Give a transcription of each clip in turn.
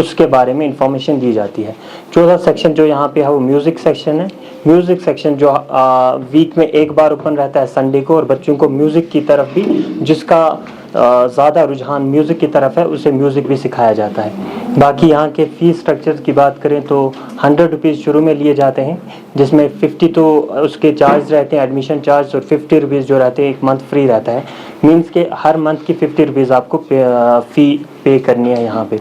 اس کے بارے میں انفارمیشن دی جاتی ہے. چوتھا سیکشن جو یہاں پہ ہے وہ میوزک سیکشن ہے. میوزک سیکشن جو ویک میں ایک بار اوپن رہتا ہے سنڈے کو, اور بچوں کو میوزک کی طرف بھی, جس کا زیادہ رجحان میوزک کی طرف ہے, اسے میوزک بھی سکھایا جاتا ہے. باقی یہاں کے فیس اسٹرکچر کی بات کریں تو 100 روپیز شروع میں لیے جاتے ہیں, جس میں 50 تو اس کے چارج رہتے ہیں ایڈمیشن چارج, اور 50 روپیز جو رہتے ہیں ایک منتھ فری رہتا ہے. مینس کہ ہر منتھ کی 50 روپیز آپ کو فی پے کرنی ہے یہاں پہ,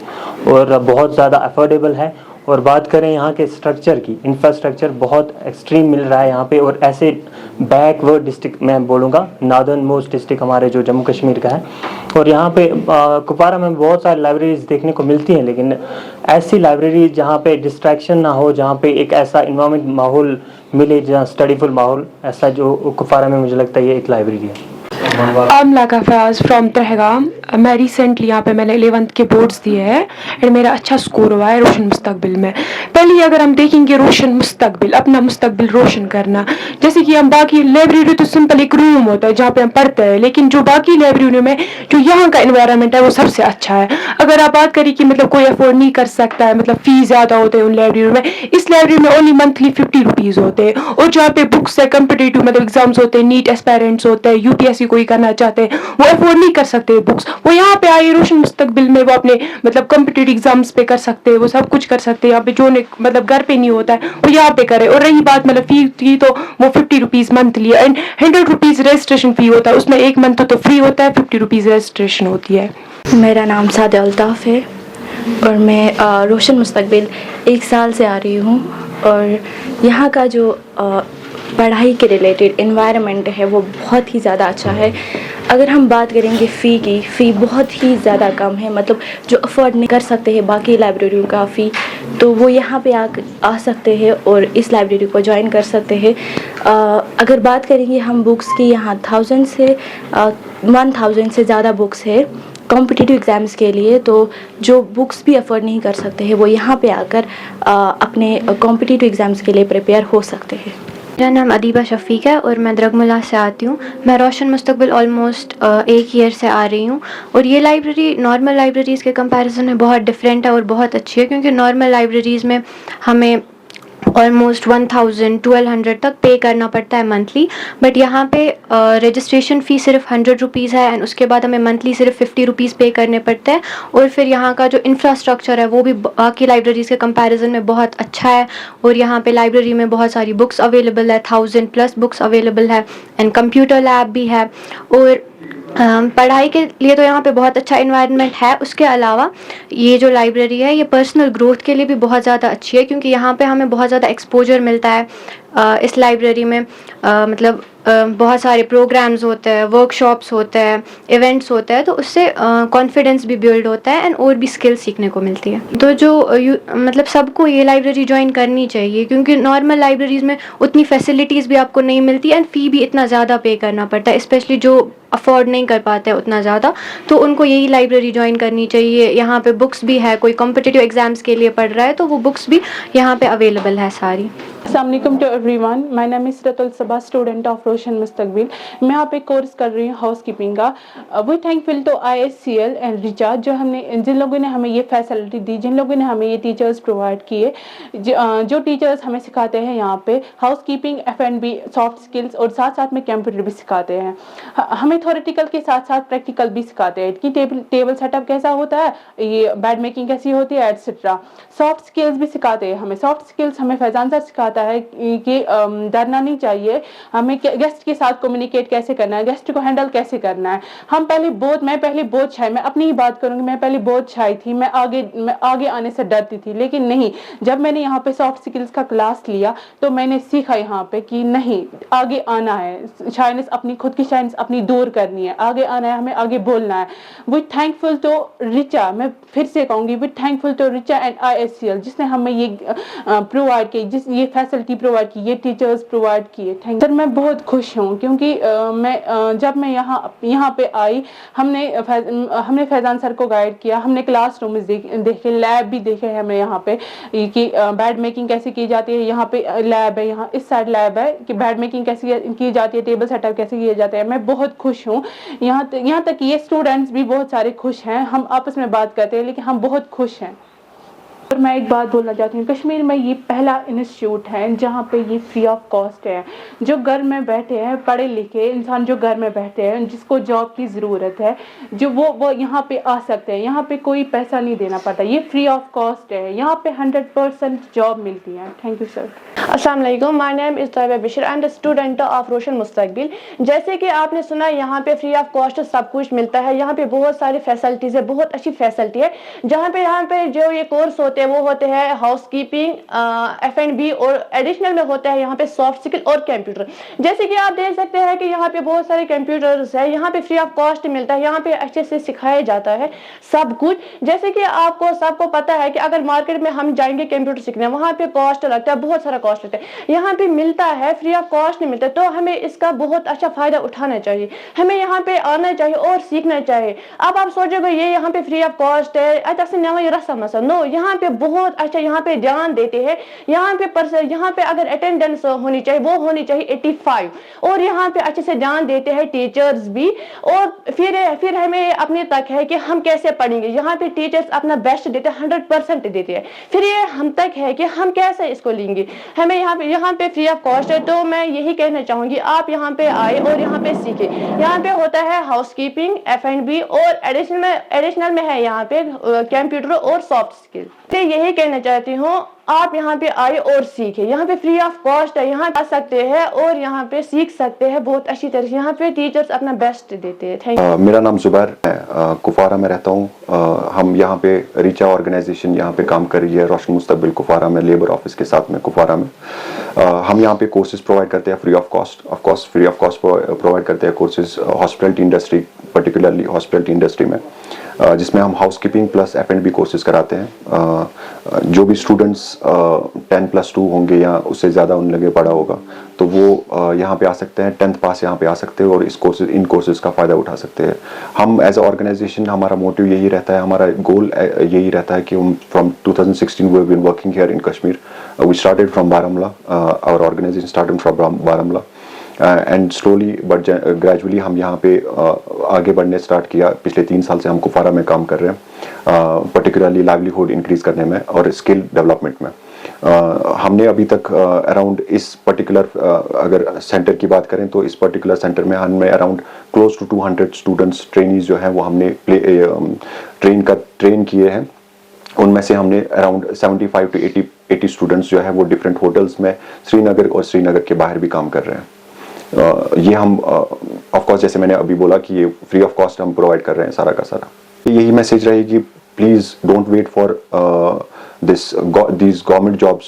اور بہت زیادہ افورڈیبل ہے. اور بات کریں یہاں کے اسٹرکچر کی, انفراسٹرکچر بہت ایکسٹریم مل رہا ہے یہاں پہ, اور ایسے بیک ورڈ ڈسٹرکٹ میں بولوں گا, ناردرن موسٹ ڈسٹرکٹ ہمارے جو جموں کشمیر کا ہے. اور یہاں پہ کپوارہ میں بہت ساری لائبریریز دیکھنے کو ملتی ہیں, لیکن ایسی لائبریری جہاں پہ ڈسٹریکشن نہ ہو, جہاں پہ ایک ایسا انوائرمنٹ ماحول ملے, جہاں اسٹڈی فل ماحول, ایسا جو کپوارہ میں مجھے لگتا ہے یہ ایک لائبریری ہے. ملاقہ فیاض فرام ترہگام. میں ریسنٹلی یہاں پہ میں نے 11th کے بورڈس دیے ہیں, اینڈ میرا اچھا اسکور ہوا ہے روشن مستقبل میں. پہلے اگر ہم دیکھیں گے روشن مستقبل, اپنا مستقبل روشن کرنا, جیسے کہ ہم باقی لائبریری تو سمپل ایک روم ہوتا ہے جہاں پہ ہم پڑھتے ہیں, لیکن جو باقی لائبریریوں میں جو یہاں کا انوائرمنٹ ہے وہ سب سے اچھا ہے. اگر آپ بات کریں کہ مطلب کوئی افورڈ نہیں کر سکتا ہے, مطلب فیس زیادہ ہوتے ہیں ان لائبریریوں میں, اس لائبریری میں اونلی منتھلی 50 روپیز ہوتے ہیں. اور جہاں پہ بکس ہے, کمپٹیٹیو مطلب ایگزامس ہوتے ہیں, نیٹ ایسپائرنٹس ہوتے ہیں, UPSC کوئی کرنا چاہتے ہیں, وہ افورڈ نہیں کر سکتے بکس, وہ یہاں پہ آئے روشن مستقبل میں, وہ اپنے مطلب کمپٹیٹیو ایگزامس پہ کر سکتے ہیں, وہ سب کچھ کر سکتے ہیں. یہاں پہ جو مطلب گھر پہ نہیں ہوتا ہے وہ یہاں پہ کرے. اور رہی بات مطلب فی کی, تو وہ 50 روپیز منتھلی ہے, اینڈ 100 روپیز رجسٹریشن فی ہوتا ہے, اس میں ایک منتھ تو فری ہوتا ہے, 50 روپیز رجسٹریشن ہوتی ہے. میرا نام سعادہ الطاف ہے, اور میں روشن مستقبل 1 سال سے آ رہی ہوں. اور یہاں کا جو پڑھائی کے ریلیٹڈ انوائرمنٹ ہے وہ بہت ہی زیادہ اچھا ہے. اگر ہم بات کریں گے فی کی, فی بہت ہی زیادہ کم ہے, مطلب جو افورڈ نہیں کر سکتے ہیں باقی لائبریریوں کا فی, تو وہ یہاں پہ آ سکتے ہیں اور اس لائبریری کو جوائن کر سکتے ہیں. اگر بات کریں گے ہم بکس کی, یہاں 1000 سے زیادہ بکس ہے کمپٹیٹیو ایگزامس کے لیے, تو جو بکس بھی افورڈ نہیں کر سکتے ہیں وہ یہاں پہ آ کر اپنے کمپٹیٹیو ایگزامس کے لیے پریپیئر ہو سکتے ہیں. میرا نام ادیبہ شفیق ہے اور میں درگملا سے آتی ہوں. میں روشن مستقبل آلموسٹ 1 ایئر سے آ رہی ہوں, اور یہ لائبریری نارمل لائبریریز کے کمپیریزن میں بہت ڈفرینٹ ہے اور بہت اچھی ہے, کیونکہ نارمل لائبریریز میں ہمیں آلموسٹ 1000-1200 تک پے کرنا پڑتا ہے منتھلی, بٹ یہاں پہ رجسٹریشن فی صرف 100 روپیز ہے, اینڈ اس کے بعد ہمیں منتھلی صرف 50 روپیز پے کرنے پڑتے ہیں. اور پھر یہاں کا جو انفراسٹرکچر ہے وہ بھی باقی لائبریریز کے کمپیریزن میں بہت اچھا ہے, اور یہاں پہ لائبریری میں بہت ساری بکس اویلیبل ہے, 1000+ بکس اویلیبل ہے, اینڈ کمپیوٹر لیب بھی ہے. اور پڑھائی کے لیے تو یہاں پہ بہت اچھا انوائرمنٹ ہے. اس کے علاوہ یہ جو لائبریری ہے یہ پرسنل گروتھ کے لیے بھی بہت زیادہ اچھی ہے, کیونکہ یہاں پہ ہمیں بہت زیادہ ایکسپوجر ملتا ہے. اس لائبریری میں مطلب بہت سارے پروگرامز ہوتے ہیں, ورک شاپس ہوتے ہیں, ایونٹس ہوتے ہیں, تو اس سے کانفیڈنس بھی بلڈ ہوتا ہے, اینڈ اور بھی اسکل سیکھنے کو ملتی ہے. تو جو مطلب سب کو یہ لائبریری جوائن کرنی چاہیے, کیونکہ نارمل لائبریریز میں اتنی فیسلٹیز بھی آپ کو نہیں ملتی, اینڈ فی بھی اتنا زیادہ پے کرنا پڑتا ہے, اسپیشلی جو افورڈ نہیں کر پاتے ہیں اتنا زیادہ, تو ان کو یہی لائبریری جوائن کرنی چاہیے. یہاں پہ بکس بھی ہے, کوئی کمپٹیٹیو ایگزامس کے لیے پڑھ رہا ہے تو وہ بکس بھی یہاں پہ اویلیبل ہے ساری. السلام علیکم to every one. My name از سیرت الصبا, اسٹوڈنٹ آف روشن مستقبل. میں یہاں پہ کورس کر رہی ہوں ہاؤس کیپنگ کا. We thankful to ISCL and recharge, جن لوگوں نے ہمیں یہ فیسلٹی دی, جن لوگوں نے ہمیں یہ ٹیچرز پرووائڈ کیے, جو ٹیچرز ہمیں سکھاتے ہیں یہاں پہ house keeping, F&B, soft skills, اور ساتھ ساتھ میں کمپیوٹر بھی سکھاتے ہیں. ہمیں تھیوریٹیکل کے ساتھ ساتھ پریکٹیکل بھی سکھاتے ہیں کہ ٹیبل سیٹ اپ کیسا ہوتا ہے, یہ بیڈ میکنگ کیسی ہوتی ہے, ایٹسٹرا. سافٹ اسکلس بھی سکھاتے ہیں ہمیں. سافٹ اسکلس ہمیں فیضان سر سکھاتا ہے کہ ڈرنا نہیں چاہیے, ہمیں گیسٹ کے ساتھ کمیونیکیٹ کیسے کرنا ہے, گیسٹ کو ہینڈل کیسے کرنا ہے. میں پہلے بہت شائع, میں اپنی ہی بات کروں گی, میں پہلے بہت شائع تھی, میں آگے آنے سے ڈرتی تھی, لیکن نہیں, جب میں نے یہاں پہ سافٹ اسکلس کا کلاس لیا تو میں نے سیکھا یہاں پہ کہ نہیں, آگے آنا ہے, شائنس اپنی خود کی شائنس اپنی دور کرنی ہے, آگے آنا ہے, ہمیں آگے بولنا ہے. وی تھینکفل ٹو ریچا, میں پھر سے کہوں گی, وی thankful to Richa and ISCL, جس نے ہمیں یہ پرووائڈ کی, یہ فیسلٹی پرووائڈ کی, یہ ٹیچرز پرووائڈ کیے. سر میں بہت خوش ہوں, کیونکہ جب میں یہاں پہ آئی, ہم نے فیضان سر کو گائیڈ کیا, ہم نے کلاس رومز دیکھے, لیب بھی دیکھے ہیں ہمیں یہاں پہ کہ بیڈ میکنگ کیسے کی جاتی ہے. یہاں پہ لیب ہے, یہاں اس سائڈ لیب ہے کہ بیڈ میکنگ کیسے کی جاتی ہے, ٹیبل سیٹ اپ کیسے کیا جاتا ہے. میں بہت خوش ہوں. یہاں تک یہ اسٹوڈنٹس بھی بہت سارے خوش ہیں. ہم آپس میں بات کرتے ہیں لیکن ہم بہت خوش ہیں. اور میں ایک بات بولنا چاہتی ہوں، کشمیر میں یہ پہلا انسٹیٹیوٹ ہے جہاں پہ یہ فری آف کاسٹ ہے. جو گھر میں بیٹھے ہیں پڑھے لکھے انسان، جو گھر میں بیٹھے ہیں جس کو جاب کی ضرورت ہے، جو وہ یہاں پہ آ سکتے ہیں. یہاں پہ کوئی پیسہ نہیں دینا پڑتا، یہ فری آف کاسٹ ہے. یہاں پہ 100% جاب ملتی ہے. Thank you sir. السلام علیکم. My name is Tayyaba Bashir. I am the student of Roshan Mustaqbil. جیسے کہ آپ نے سنا یہاں پہ فری آف کاسٹ سب کچھ ملتا ہے. یہاں پہ بہت ساری فیسلٹیز ہے، بہت اچھی فیسلٹی ہے. یہاں پہ جو یہ کورس ہوتے ہیں وہ ہوتے ہیں ہاؤس کیپنگ، F&B، اور ایڈیشنل میں ہوتا ہے یہاں پہ سافٹ اسکل اور کمپیوٹر. جیسے کہ آپ دیکھ سکتے ہیں کہ یہاں پہ بہت سارے کمپیوٹرز ہیں. یہاں پہ فری آف کاسٹ ملتا ہے. یہاں پہ اچھے سے سکھایا جاتا ہے سب کچھ. جیسے کہ آپ کو سب کو پتہ ہے کہ اگر مارکیٹ میں ہم جائیں گے کمپیوٹر سیکھنے، وہاں پہ کاسٹ لگتا ہے، بہت سارا کاسٹ لگتا ہے. یہاں پہ ملتا ہے فری آف کاسٹ نہیں ملتا، تو ہمیں اس کا بہت اچھا فائدہ اٹھانا چاہیے. ہمیں یہاں پہ آنا چاہیے اور سیکھنا چاہیے. اب آپ سوچو گے یہ یہاں پہ فری آف کاسٹ ہے، ایسے نیا رسم مسا. نو، یہاں پہ بہت اچھا، یہاں پہ دھیان دیتے ہیں. یہاں پہ اگر اٹینڈنس ہونی چاہیے وہ ہونی چاہیے 85، اور یہاں پہ اچھے سے دھیان دیتے ہیں ٹیچرز بھی. اور پھر ہمیں اپنے تک ہے کہ ہم کیسے پڑھیں گے. یہاں پہ ٹیچرز اپنا بیسٹ دیتے ہیں، 100% دیتے ہیں. پھر یہ ہم تک ہے کہ ہم کیسے اس کو لیں گے. ہمیں یہاں پہ فری آف کاسٹ ہے. تو میں یہی کہنا چاہوں گی آپ یہاں پہ آئے اور یہاں پہ سیکھیں. یہاں پہ ہوتا ہے ہاؤس کیپنگ، F&B، اور ایڈیشنل میں ہے یہاں پہ کمپیوٹر اور سافٹ اسکل. تو یہی کہنا چاہتی ہوں آپ یہاں پہ آئے اور سیکھیں. یہاں پہ فری آف کاسٹ ہے، یہاں آ سکتے ہیں اور یہاں پہ سیکھ سکتے ہیں بہت اچھی طرح سے. یہاں پہ ٹیچرز اپنا بیسٹ دیتے ہیں. Thank you. میرا نام زبیر ہے، کپوارہ میں رہتا ہوں. ہم یہاں پہ ریچا آرگنائزیشن یہاں پہ کام کر رہی ہے روشن مستقبل کپوارہ میں، لیبر آفس کے ساتھ میں کپوارہ میں. ہم یہاں پہ کورسز پرووائڈ کرتے ہیں free of cost. Free of cost provide کرتے ہیں courses hospitality industry, particularly hospitality industry میں، جس میں ہم house keeping plus F&B courses کراتے ہیں. جو بھی اسٹوڈنٹس 10+2 ہوں گے یا اس سے زیادہ ان لگے پڑھا ہوگا تو وہ یہاں پہ آ سکتے ہیں. 10th پاس یہاں پہ آ سکتے ہیں اور ان کورسز کا فائدہ اٹھا سکتے ہیں. ہم ایز اے آرگنائزیشن ہمارا موٹیو یہی رہتا ہے، ہمارا گول یہی رہتا ہے کہ from 2016 we have been working here in Kashmir. We started from Baramulla. Our organization started from Baramulla. And slowly but gradually ہم یہاں پہ آگے بڑھنے اسٹارٹ کیا. پچھلے 3 سال سے ہم کپوارہ میں کام کر رہے ہیں، پرٹیکولرلی لائیولیہوڈ انکریز کرنے میں اور اسکل ڈیولپمنٹ میں. ہم نے ابھی تک اراؤنڈ اس پرٹیکولر اگر سینٹر کی بات کریں تو اس پرٹیکولر سینٹر میں ہم نے around close to 200 students trainees جو ہیں وہ ہم نے ٹرین کیے ہیں. ان میں سے ہم نے اراؤنڈ 75 to 80 اسٹوڈنٹس جو ہے وہ ڈفرینٹ ہوٹلس میں سری نگر اور سری نگر کے باہر بھی کام کر رہے ہیں. یہ ہم آف کورس جیسے میں نے ابھی بولا کہ یہ فری آف کاسٹ ہم پرووائڈ کر رہے ہیں سارا کا سارا. یہی میسیج رہے گی، please don't wait for these government jobs.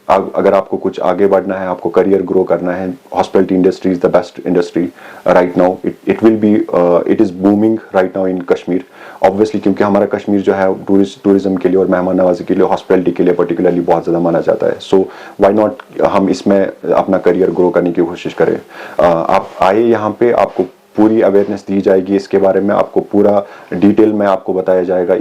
اگر آپ کو کچھ آگے بڑھنا ہے، آپ کو کریئر گرو کرنا ہے، hospitality industry is the best industry right now. It is booming right now in Kashmir obviously، کیونکہ ہمارا کشمیر جو ہے ٹورزم کے لیے اور مہمان نوازی کے لیے، ہاسپٹلٹی کے لیے پرٹیکولرلی بہت زیادہ مانا جاتا ہے. سو وائی ناٹ ہم اس میں اپنا کریئر گرو کرنے کی کوشش کریں. آپ آئے یہاں پہ، آپ کو پوری اویئرنیس دی جائے گی اس کے بارے میں، آپ کو پورا ڈیٹیل میں آپ کو بتایا جائے گا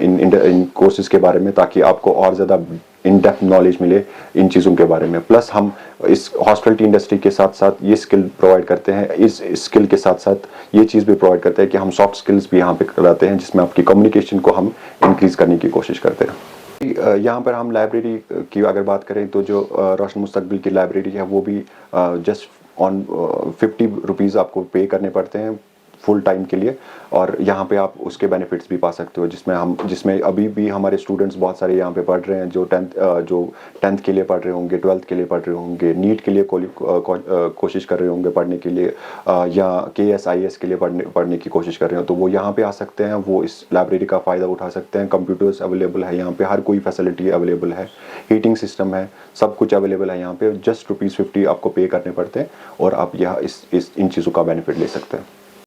ان کورسز کے بارے میں، تاکہ آپ کو اور زیادہ ان ڈیپتھ نالج ملے ان چیزوں کے بارے میں. پلس ہم اس ہاسپٹلٹی انڈسٹری کے ساتھ ساتھ یہ اسکل پرووائڈ کرتے ہیں. اس اسکل کے ساتھ ساتھ یہ چیز بھی پرووائڈ کرتے ہیں کہ ہم سافٹ اسکلس بھی یہاں پہ کراتے ہیں، جس میں آپ کی کمیونیکیشن کو ہم انکریز کرنے کی کوشش کرتے ہیں. یہاں پر ہم لائبریری کی اگر بات کریں تو جو روشن مستقبل کی لائبریری ہے وہ بھی جسٹ آن 50 روپیز آپ کو پے کرنے پڑتے ہیں فل ٹائم کے لیے، اور یہاں پہ آپ اس کے بینیفٹس بھی پا سکتے ہو، جس میں ابھی بھی ہمارے اسٹوڈنٹس بہت سارے یہاں پہ پڑھ رہے ہیں جو 10th کے لیے پڑھ رہے ہوں گے، 12th کے لیے پڑھ رہے ہوں گے، نیٹ کے لیے کوشش کر رہے ہوں گے پڑھنے کے لیے، یا KS IAS کے لیے پڑھنے کی کوشش کر رہے ہوں، تو وہ یہاں پہ آ سکتے ہیں، وہ اس لائبریری کا فائدہ اٹھا سکتے ہیں. کمپیوٹرز اویلیبل ہے یہاں پہ، ہر کوئی فیسلٹی اویلیبل ہے، ہیٹنگ سسٹم ہے، سب کچھ اویلیبل ہے یہاں پہ. جسٹ ₹50 آپ کو پے کرنے پڑتے ہیں اور آپ یہاں ان چیزوں کا بینیفٹ لے سکتے ہیں.